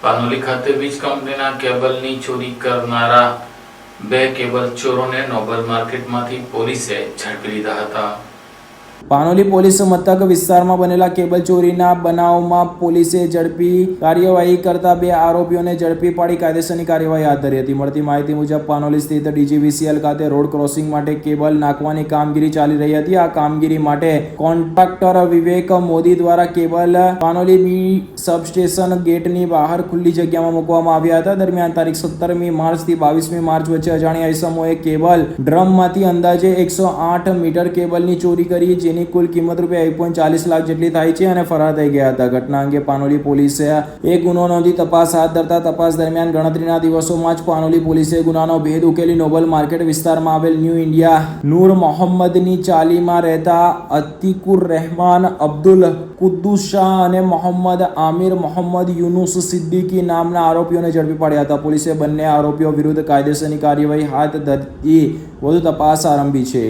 પાનોલી ખાતે વીજ કંપનીના કેબલની ચોરી કરનારા 2 કેબલ ચોરોને નોબલ માર્કેટમાંથી પોલીસે ઝડપી લીધા હતા। પાનોલી પોલીસ મથક વિસ્તારમાં બનેલા કેબલ ચોરીના બનાવમાં પોલીસે ઝડપી કાર્યવાહી કરતા 2 આરોપીઓને ઝડપી પાડી કાયદેસરની કાર્યવાહી હાથ ધરી હતી। મળતી માહિતી મુજબ પાનોલી સ્થિત DGVCL ખાતે રોડ ક્રોસિંગ માટે કેબલ નાખવાની કામગીરી ચાલી રહી હતી। આ કામગીરી માટે કોન્ટ્રાક્ટર વિવેક મોદી દ્વારા કેબલ પાનોલી બી સબસ્ટેશન ગેટની બહાર ખુલ્લી જગ્યામાં મૂકવામાં આવ્યા હતા। દરમિયાન તારીખ 17મી માર્ચથી 22મી માર્ચ વચ્ચે અજાણ્યા ઇસમોએ કેબલ ડ્રમમાંથી અંદાજે 108 મીટર કેબલની ચોરી કરી, જેની કુલ કિંમત રૂપિયા 1.40 લાખ જેટલી થાય છે અને ફરાર થઈ ગયા હતા। ઘટના અંગે પાનોલી પોલીસે એક ગુનો નોંધી તપાસ હાથ ધરતા તપાસ દરમિયાન ગણતરીના દિવસોમાં જ પાનોલી પોલીસે ગુનાનો ભેદ ઉકેલી નોબલ માર્કેટ વિસ્તારમાં આવેલ ન્યૂ ઇન્ડિયા નૂર મોહમ્મદની ચાલીમાં રહેતા અતિકુર રહેમાન, અબ્દુલ કુદ્દુસ શાહ અને મોહમ્મદ આમિર મોહમ્મદ યુનુસ સિદ્દીકી નામના આરોપીઓને ઝડપી પાડ્યા હતા। પોલીસે બંને આરોપીઓ વિરુદ્ધ કાયદેસરની કાર્યવાહી હાથ ધરી વધુ તપાસ આરંભી છે।